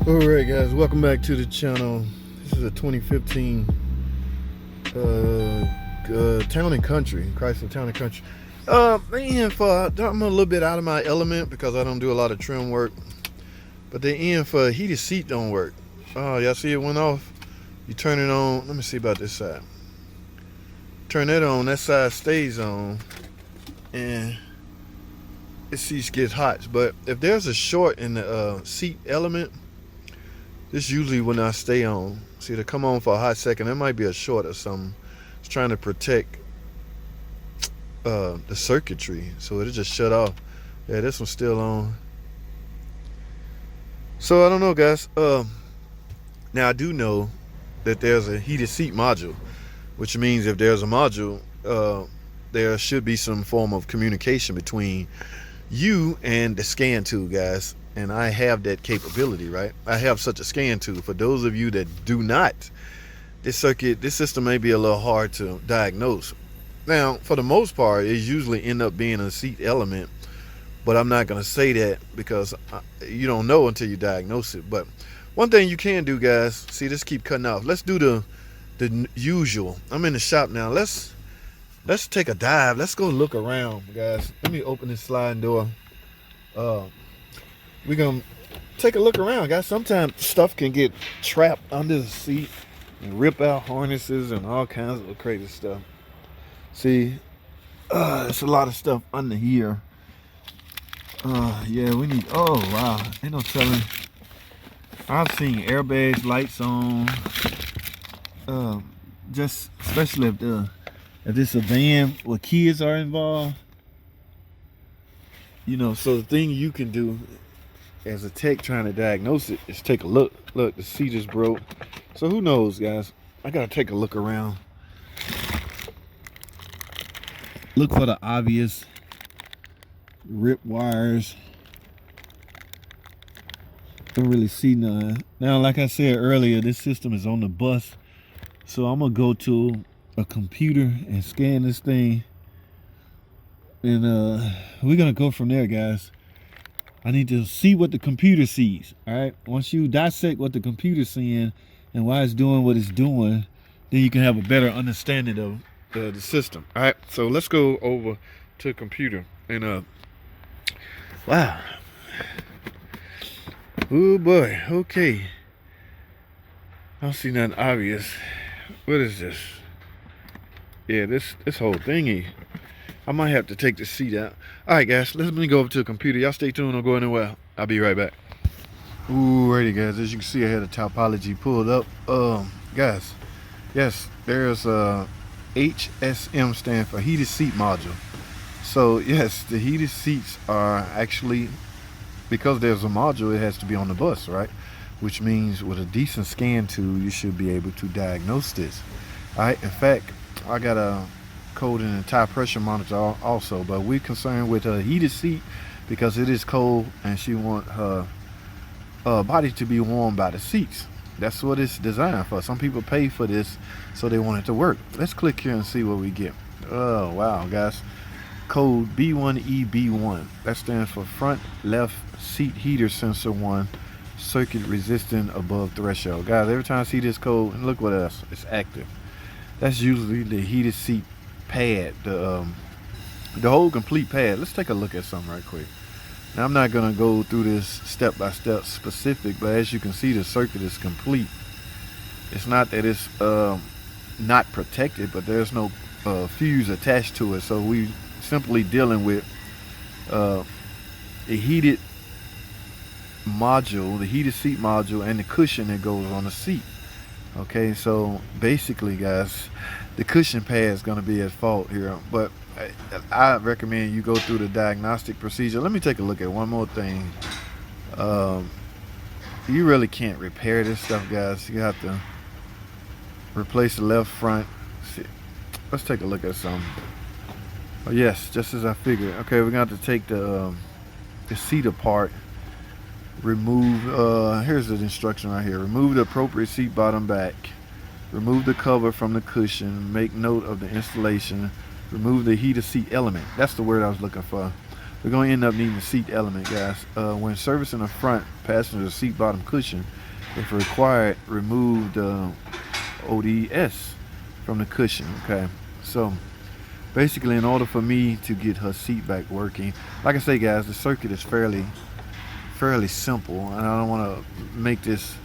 Alright guys, welcome back to the channel. This is a 2015 Town and Country, Chrysler Town and Country. I'm a little bit out of my element because I don't do a lot of trim work. But the end for heated seat don't work. Oh, y'all see it went off? You turn it on, let me see about this side. Turn that on, that side stays on. And the seat gets hot. But if there's a short in the seat element, this usually when I stay on. See, to come on for a hot second, there might be a short or something. It's trying to protect the circuitry, so it'll just shut off. Yeah, this one's still on. So I don't know, guys. Now I do know that there's a heated seat module, which means if there's a module, there should be some form of communication between you and the scan tool, guys. And I have that capability, right? I have such a scan tool. For those of you that do not, this system may be a little hard to diagnose. Now, for the most part, it usually end up being a seat element, but I'm not going to say that because you don't know until you diagnose it. But one thing you can do, guys, see this keep cutting off. Let's do the usual. I'm in the shop now. Let's take a dive. Let's go look around, guys. Let me open this sliding door. We're gonna take a look around, guys. Sometimes stuff can get trapped under the seat and rip out harnesses and all kinds of crazy stuff. See, there's a lot of stuff under here. Yeah, we need, oh wow, ain't no telling. I've seen airbags, lights on. Just especially if this a van where kids are involved. You know, so the thing you can do as a tech trying to diagnose it is take a look. Look, the seat is broke. So who knows, guys? I gotta take a look around. Look for the obvious rip wires. Don't really see none. Now, like I said earlier, this system is on the bus. So I'm gonna go to a computer and scan this thing. And we're gonna go from there, guys. I need to see what the computer sees. All right. Once you dissect what the computer's seeing and why it's doing what it's doing, then you can have a better understanding of the system. All right. So let's go over to the computer and wow. Oh boy. Okay. I don't see nothing obvious. What is this? Yeah, this whole thingy. I might have to take the seat out. All right, guys, let me go over to the computer. Y'all stay tuned. Don't go anywhere. I'll be right back. Alrighty, guys. As you can see, I had a topology pulled up. Guys, yes, there's HSM stand for heated seat module. So yes, the heated seats are actually, because there's a module, it has to be on the bus, right? Which means with a decent scan tool, you should be able to diagnose this. All right. In fact, I got a code in the tire pressure monitor also, but we're concerned with a heated seat because it is cold and she want her body to be warmed by the seats. That's what it's designed for. Some people pay for this, so they want it to work. Let's click here and see what we get. Oh wow, guys, code B1EB1. That stands for front left seat heater sensor 1 circuit resistant above threshold. Guys, every time I see this code, and look what else, it's active. That's usually the heated seat pad, the whole complete pad. Let's take a look at something right quick. Now, I'm not going to go through this step by step specific, but as you can see, the circuit is complete. It's not that it's not protected, but there's no fuse attached to it, so we simply dealing with the heated module, the heated seat module, and the cushion that goes on the seat. Okay, so basically, guys, the cushion pad is going to be at fault here, but I recommend you go through the diagnostic procedure. Let me take a look at one more thing. You really can't repair this stuff, guys. You have to replace the left front. Let's take a look at something. Oh yes, just as I figured. Okay, we're going to have to take the seat apart. Remove, here's the instruction right here. Remove the appropriate seat bottom back. Remove the cover from the cushion. Make note of the installation. Remove the heated seat element. That's the word I was looking for. We're going to end up needing the seat element, guys. When servicing the front passenger seat bottom cushion, if required, remove the ODS from the cushion. Okay, so basically, in order for me to get her seat back working, like I say, guys, the circuit is fairly simple, and I don't want to make this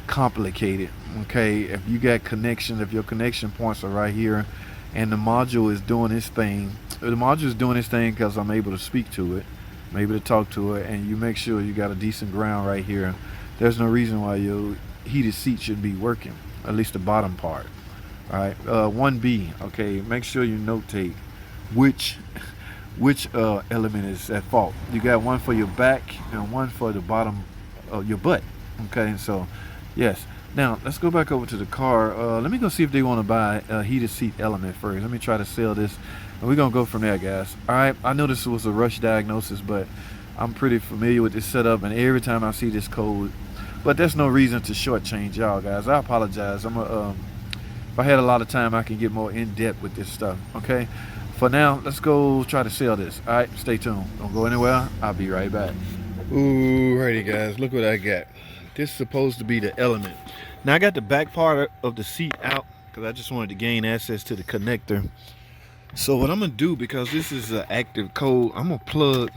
complicated. Okay, if you got connection, if your connection points are right here, and the module is doing its thing, because I'm able to speak to it, I'm able to talk to it, and you make sure you got a decent ground right here. There's no reason why your heated seat should be working, at least the bottom part. All right, 1B. Okay, make sure you notate which element is at fault. You got one for your back and one for the bottom of your butt. Okay, so yes. Now let's go back over to the car. Let me go see if they want to buy a heated seat element first. Let me try to sell this, and we're gonna go from there, guys. All right. I know this was a rush diagnosis, but I'm pretty familiar with this setup, and every time I see this code, but there's no reason to shortchange y'all, guys. I apologize. If I had a lot of time, I can get more in depth with this stuff. Okay. For now, let's go try to sell this. All right, stay tuned. Don't go anywhere. I'll be right back. Alrighty, guys. Look what I got. This is supposed to be the element. Now, I got the back part of the seat out because I just wanted to gain access to the connector. So what I'm going to do, because this is an active code, I'm going to plug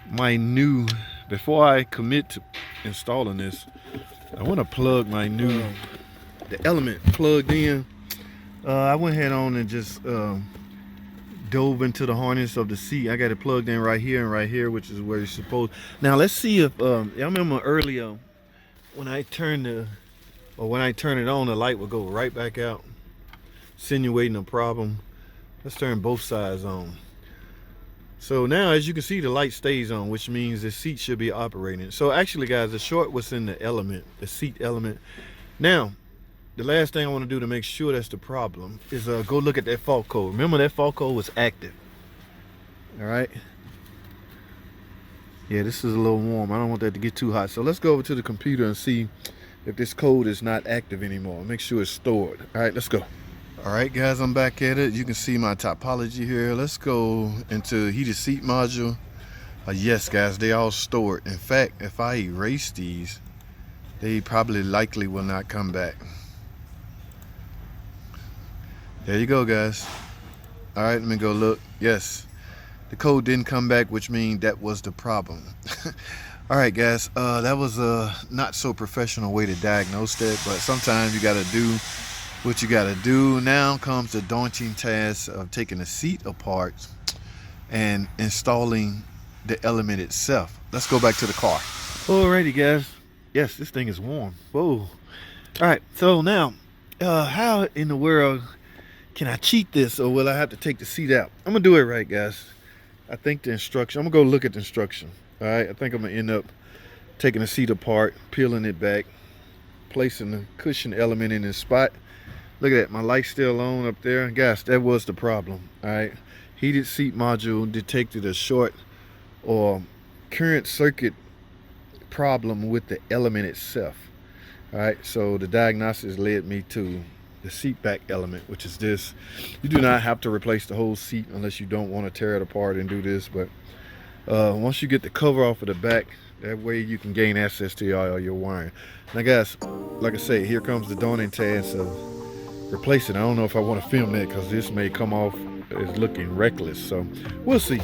my new, before I commit to installing this, I want to plug my new, the element plugged in. I went ahead on and just dove into the harness of the seat. I got it plugged in right here and right here, which is where it's supposed. Now let's see if I remember earlier when I turn it on, the light will go right back out, insinuating a problem. Let's turn both sides on. So now, as you can see, the light stays on, which means the seat should be operating. So actually, guys, the short was in the element, the seat element. Now, the last thing I want to do to make sure that's the problem is go look at that fault code. Remember, that fault code was active. All right. Yeah, this is a little warm. I don't want that to get too hot. So let's go over to the computer and see if this code is not active anymore. Make sure it's stored. All right, let's go. All right, guys, I'm back at it. You can see my topology here. Let's go into heated seat module. Yes, guys, they all stored. In fact, if I erase these, they probably likely will not come back. There you go, guys. All right, let me go look. Yes, the code didn't come back, which means that was the problem. All right, guys, that was a not so professional way to diagnose that, but sometimes you got to do what you got to do. Now comes the daunting task of taking the seat apart and installing the element itself. Let's go back to the car. Alrighty, guys. Yes, this thing is warm. Whoa. All right, so now how in the world can I cheat this, or will I have to take the seat out? I'm gonna do it right, guys. I think the instruction, I'm gonna go look at the instruction. All right, I think I'm gonna end up taking the seat apart, peeling it back, placing the cushion element in its spot. Look at that, my light's still on up there. Guys, that was the problem. All right, heated seat module detected a short or current circuit problem with the element itself. All right, so the diagnosis led me to the seat back element, which is this. You do not have to replace the whole seat unless you don't want to tear it apart and do this, but once you get the cover off of the back, that way you can gain access to all your wiring. Now, guys, like I say, here comes the daunting task of replacing. I don't know if I want to film that because this may come off as looking reckless, so we'll see.